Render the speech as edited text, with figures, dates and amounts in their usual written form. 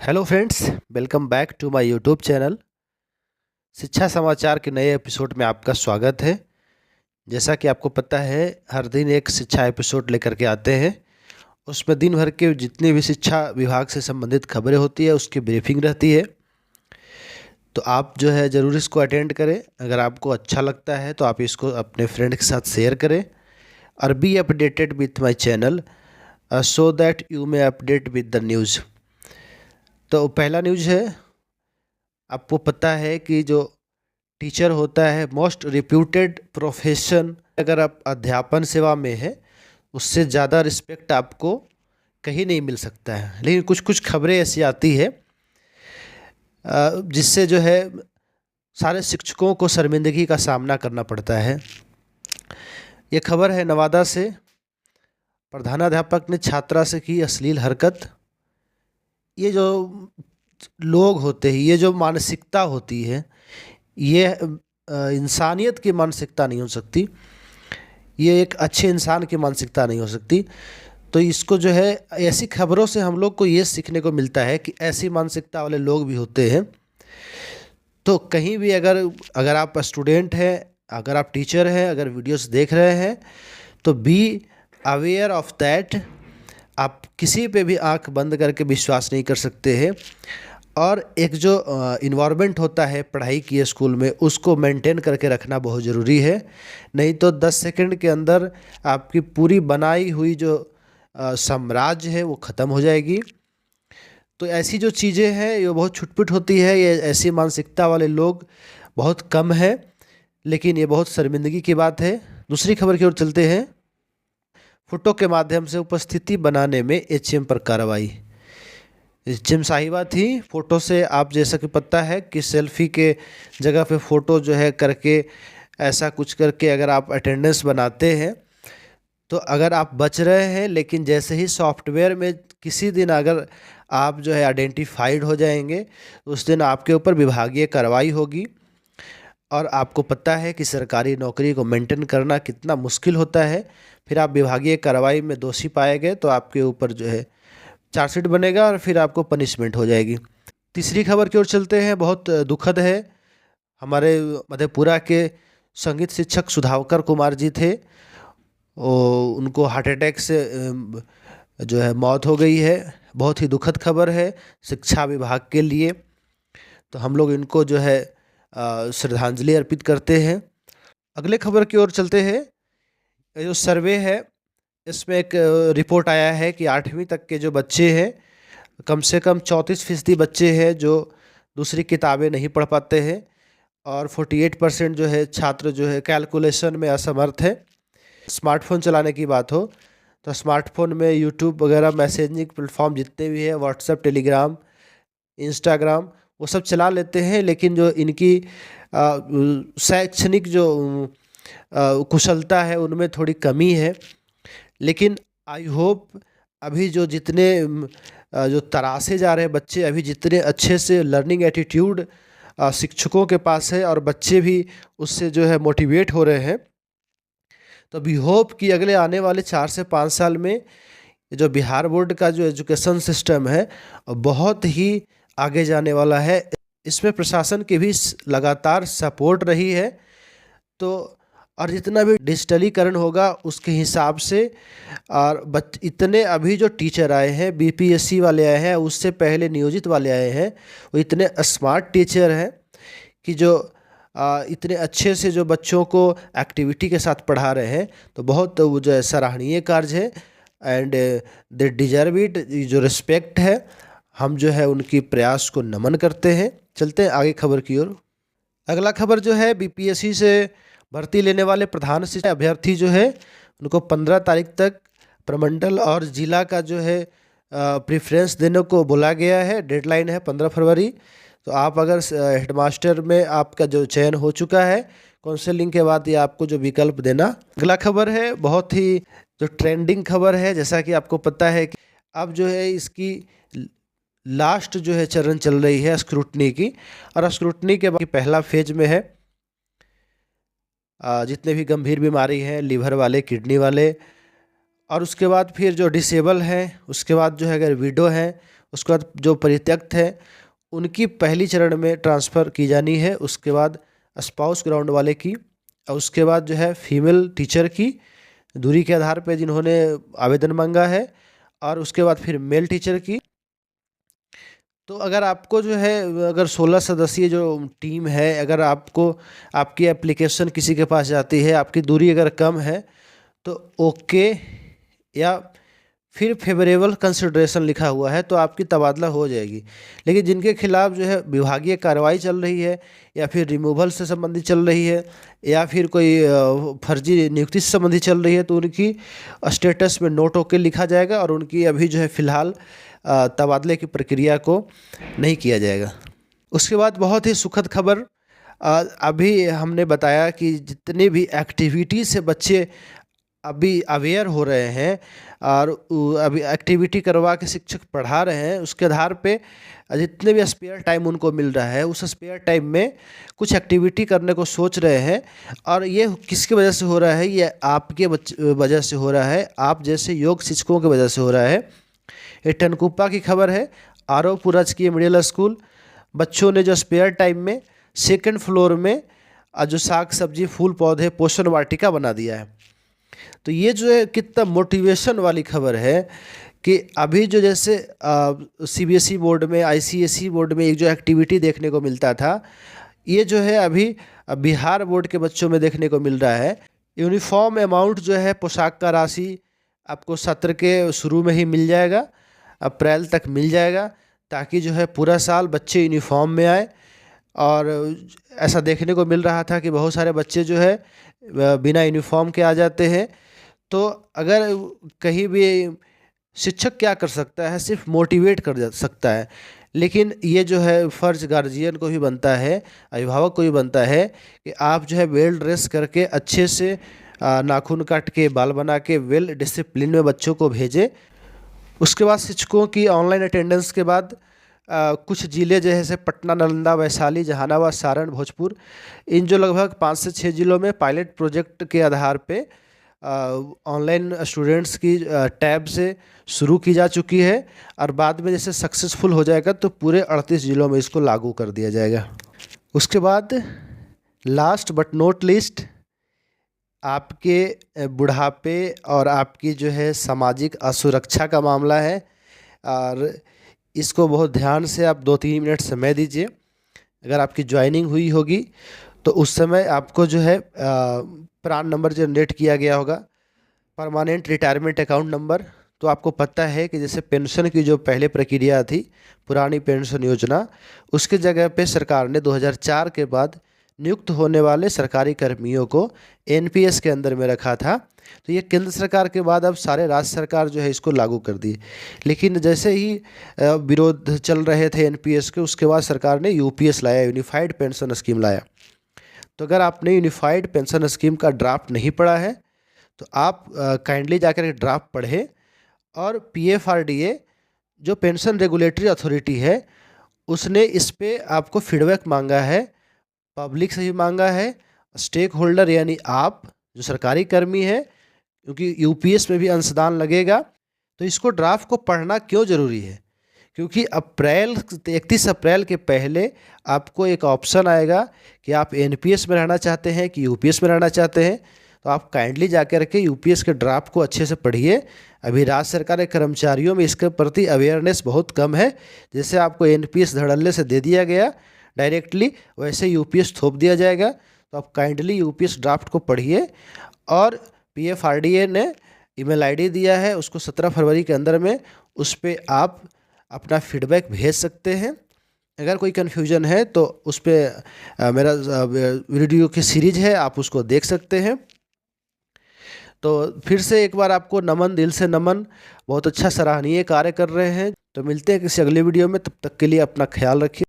Hello friends, welcome back to my YouTube channel. शिक्षा समाचार के नए एपिसोड में आपका स्वागत है। जैसा कि आपको पता है, हर दिन एक शिक्षा एपिसोड लेकर के आते हैं। उसमें दिन भर के जितनी भी शिक्षा विभाग से संबंधित खबरें होती है उसकी ब्रीफिंग रहती है। तो आप जो है ज़रूर इसको अटेंड करें। अगर आपको अच्छा लगता है तो आप इसको अपने फ्रेंड के साथ शेयर करें और be updated with my channel so that you may update with the news. तो पहला न्यूज़ है, आपको पता है कि जो टीचर होता है मोस्ट रिप्यूटेड प्रोफेशन। अगर आप अध्यापन सेवा में है उससे ज़्यादा रिस्पेक्ट आपको कहीं नहीं मिल सकता है। लेकिन कुछ कुछ खबरें ऐसी आती है जिससे जो है सारे शिक्षकों को शर्मिंदगी का सामना करना पड़ता है। ये खबर है नवादा से। प्रधानाध्यापक ने छात्रा से की अश्लील हरकत। ये जो लोग होते हैं, ये जो मानसिकता होती है, ये इंसानियत की मानसिकता नहीं हो सकती। ये एक अच्छे इंसान की मानसिकता नहीं हो सकती। तो इसको जो है ऐसी खबरों से हम लोग को ये सीखने को मिलता है कि ऐसी मानसिकता वाले लोग भी होते हैं। तो कहीं भी अगर अगर आप स्टूडेंट हैं, अगर आप टीचर हैं, अगर वीडियोस देख रहे हैं तो बी अवेयर ऑफ दैट। आप किसी पे भी आंख बंद करके विश्वास नहीं कर सकते हैं। और एक जो इन्वायरमेंट होता है पढ़ाई की स्कूल में, उसको मेंटेन करके रखना बहुत ज़रूरी है। नहीं तो 10 सेकंड के अंदर आपकी पूरी बनाई हुई जो साम्राज्य है वो ख़त्म हो जाएगी। तो ऐसी जो चीज़ें हैं ये बहुत छुटपुट होती है। ये ऐसी मानसिकता वाले लोग बहुत कम हैं, लेकिन ये बहुत शर्मिंदगी की बात है। दूसरी खबर की ओर चलते हैं। फोटो के माध्यम से उपस्थिति बनाने में एचएम पर कार्रवाई। जिम साहिबा थी। फ़ोटो से आप जैसा कि पता है कि सेल्फी के जगह पे फ़ोटो जो है करके ऐसा कुछ करके अगर आप अटेंडेंस बनाते हैं तो अगर आप बच रहे हैं, लेकिन जैसे ही सॉफ्टवेयर में किसी दिन अगर आप जो है आइडेंटिफाइड हो जाएंगे उस दिन आपके ऊपर विभागीय कार्रवाई होगी। और आपको पता है कि सरकारी नौकरी को मेंटेन करना कितना मुश्किल होता है। फिर आप विभागीय कार्रवाई में दोषी पाए गए तो आपके ऊपर जो है चार्जशीट बनेगा और फिर आपको पनिशमेंट हो जाएगी। तीसरी खबर की ओर चलते हैं। बहुत दुखद है। हमारे मधेपुरा के संगीत शिक्षक सुधाकर कुमार जी थे, उनको हार्ट अटैक से जो है मौत हो गई है। बहुत ही दुखद खबर है शिक्षा विभाग के लिए। तो हम लोग इनको जो है श्रद्धांजलि अर्पित करते हैं। अगले खबर की ओर चलते हैं। ये जो सर्वे है इसमें एक रिपोर्ट आया है कि 8वीं तक के जो बच्चे हैं, कम से कम 34% बच्चे हैं जो दूसरी किताबें नहीं पढ़ पाते हैं और 48% जो है छात्र जो है कैलकुलेशन में असमर्थ है। स्मार्टफोन चलाने की बात हो तो स्मार्टफोन में यूट्यूब वगैरह मैसेजिंग प्लेटफॉर्म जितने भी है, व्हाट्सएप, टेलीग्राम, इंस्टाग्राम, वो सब चला लेते हैं। लेकिन जो इनकी शैक्षणिक जो कुशलता है उनमें थोड़ी कमी है। लेकिन आई होप अभी जो जितने जो तरासे जा रहे हैं बच्चे, अभी जितने अच्छे से लर्निंग एटीट्यूड शिक्षकों के पास है और बच्चे भी उससे जो है मोटिवेट हो रहे हैं, तो वी होप कि अगले आने वाले 4 से 5 साल में जो बिहार बोर्ड का जो एजुकेशन सिस्टम है बहुत ही आगे जाने वाला है। इसमें प्रशासन की भी लगातार सपोर्ट रही है। तो और जितना भी डिजिटलीकरण होगा उसके हिसाब से, और इतने अभी जो टीचर आए हैं, बीपीएससी वाले आए हैं, उससे पहले नियोजित वाले आए हैं, वो इतने स्मार्ट टीचर हैं कि जो इतने अच्छे से जो बच्चों को एक्टिविटी के साथ पढ़ा रहे हैं। तो बहुत वो जो है सराहनीय कार्य है एंड दे डिजर्व इट। जो रिस्पेक्ट है, हम जो है उनकी प्रयास को नमन करते हैं। चलते हैं आगे खबर की ओर। अगला खबर जो है, बीपीएससी से भर्ती लेने वाले प्रधान शिक्षक अभ्यर्थी जो है उनको 15 तारीख तक प्रमंडल और जिला का जो है प्रेफरेंस देने को बोला गया है। डेडलाइन है 15 फरवरी। तो आप अगर हेडमास्टर में आपका जो चयन हो चुका है, काउंसलिंग के बाद ये आपको जो विकल्प देना। अगला खबर है बहुत ही जो ट्रेंडिंग खबर है। जैसा कि आपको पता है कि अब जो है इसकी लास्ट जो है चरण चल रही है स्क्रूटनी की, और स्क्रूटनी के बाद पहला फेज में है। जितने भी गंभीर बीमारी हैं, लीवर वाले, किडनी वाले, और उसके बाद फिर जो डिसेबल हैं, उसके बाद जो है अगर विडो हैं उसके बाद जो परित्यक्त है उनकी पहली चरण में ट्रांसफ़र की जानी है, उसके बाद स्पाउस ग्राउंड वाले की, और उसके बाद जो है फीमेल टीचर की दूरी के आधार पे जिन्होंने आवेदन मांगा है, और उसके बाद फिर मेल टीचर की। तो अगर आपको जो है, अगर 16 सदस्यीय जो टीम है, अगर आपको आपकी एप्लीकेशन किसी के पास जाती है, आपकी दूरी अगर कम है तो ओके या फिर फेवरेबल कंसिडरेशन लिखा हुआ है तो आपकी तबादला हो जाएगी। लेकिन जिनके खिलाफ जो है विभागीय कार्रवाई चल रही है, या फिर रिमूवल से संबंधित चल रही है, या फिर कोई फर्जी नियुक्ति से संबंधित चल रही है, तो उनकी स्टेटस में नोट ओके लिखा जाएगा और उनकी अभी जो है फ़िलहाल तबादले की प्रक्रिया को नहीं किया जाएगा। उसके बाद बहुत ही सुखद खबर, अभी हमने बताया कि जितने भी एक्टिविटी से बच्चे अभी अवेयर हो रहे हैं और अभी एक्टिविटी करवा के शिक्षक पढ़ा रहे हैं, उसके आधार पे जितने भी स्पेयर टाइम उनको मिल रहा है, उस स्पेयर टाइम में कुछ एक्टिविटी करने को सोच रहे हैं। और ये किसकी वजह से हो रहा है? ये आपके वजह से हो रहा है, आप जैसे योग शिक्षकों की वजह से हो रहा है। ये टनकुप्पा की खबर है। आरोपुर राजकीय मिडिल स्कूल बच्चों ने जो स्पेयर टाइम में सेकंड फ्लोर में जो साग सब्जी फूल पौधे पोषण वाटिका बना दिया है। तो ये जो है कितना मोटिवेशन वाली खबर है कि अभी जो जैसे सीबीएसई बोर्ड में, आईसीएसई बोर्ड में एक जो एक्टिविटी देखने को मिलता था, ये जो है अभी बिहार बोर्ड के बच्चों में देखने को मिल रहा है। यूनिफॉर्म अमाउंट जो है पोशाक का राशि आपको सत्र के शुरू में ही मिल जाएगा, अप्रैल तक मिल जाएगा, ताकि जो है पूरा साल बच्चे यूनिफॉर्म में आए। और ऐसा देखने को मिल रहा था कि बहुत सारे बच्चे जो है बिना यूनिफॉर्म के आ जाते हैं। तो अगर कहीं भी शिक्षक क्या कर सकता है? सिर्फ मोटिवेट कर सकता है, लेकिन ये जो है फ़र्ज़ गार्जियन को भी बनता है, अभिभावक को भी बनता है कि आप जो है वेल ड्रेस करके अच्छे से नाखून काट के बाल बना के वेल डिसिप्लिन में बच्चों को भेजें। उसके बाद शिक्षकों की ऑनलाइन अटेंडेंस के बाद कुछ ज़िले जैसे पटना, नालंदा, वैशाली, जहानाबाद, सारण, भोजपुर, इन जो लगभग 5 से 6 ज़िलों में पायलट प्रोजेक्ट के आधार पे ऑनलाइन स्टूडेंट्स की टैब से शुरू की जा चुकी है, और बाद में जैसे सक्सेसफुल हो जाएगा तो पूरे 38 ज़िलों में इसको लागू कर दिया जाएगा। उसके बाद लास्ट बट नॉट लीस्ट, आपके बुढ़ापे और आपकी जो है सामाजिक असुरक्षा का मामला है, और इसको बहुत ध्यान से आप 2-3 मिनट समय दीजिए। अगर आपकी ज्वाइनिंग हुई होगी तो उस समय आपको जो है प्रान नंबर जनरेट किया गया होगा, परमानेंट रिटायरमेंट अकाउंट नंबर। तो आपको पता है कि जैसे पेंशन की जो पहले प्रक्रिया थी, पुरानी पेंशन योजना, उसके जगह पे सरकार ने 2004 के बाद नियुक्त होने वाले सरकारी कर्मियों को एनपीएस के अंदर में रखा था। तो ये केंद्र सरकार के बाद अब सारे राज्य सरकार जो है इसको लागू कर दी। लेकिन जैसे ही विरोध चल रहे थे एनपीएस के, उसके बाद सरकार ने यूपीएस लाया, यूनिफाइड पेंशन स्कीम लाया। तो अगर आपने यूनिफाइड पेंशन स्कीम का ड्राफ्ट नहीं पढ़ा है तो आप काइंडली जाकर ड्राफ्ट पढ़ें। और पीएफआरडीए जो पेंशन रेगुलेटरी अथॉरिटी है, उसने इस पे आपको फीडबैक मांगा है, पब्लिक से भी मांगा है, स्टेक होल्डर यानी आप जो सरकारी कर्मी है, क्योंकि यूपीएस में भी अंशदान लगेगा। तो इसको ड्राफ्ट को पढ़ना क्यों ज़रूरी है? क्योंकि 31 अप्रैल के पहले आपको एक ऑप्शन आएगा कि आप एनपीएस में रहना चाहते हैं कि यूपीएस में रहना चाहते हैं। तो आप काइंडली जाकर के यूपीएस के ड्राफ्ट को अच्छे से पढ़िए। अभी राज्य सरकार के कर्मचारियों में इसके प्रति अवेयरनेस बहुत कम है। जैसे आपको एनपीएस धड़ल्ले से दे दिया गया डायरेक्टली, वैसे यूपीएस थोप दिया जाएगा। तो आप काइंडली यूपीएस ड्राफ्ट को पढ़िए। और पीएफआरडीए ने ईमेल आईडी दिया है, उसको 17 फरवरी के अंदर में उस पर आप अपना फीडबैक भेज सकते हैं। अगर कोई कन्फ्यूजन है तो उस पर मेरा वीडियो की सीरीज़ है, आप उसको देख सकते हैं। तो फिर से एक बार आपको नमन, दिल से नमन, बहुत अच्छा सराहनीय कार्य कर रहे हैं। तो मिलते हैं किसी अगले वीडियो में, तब तक के लिए अपना ख्याल रखिए।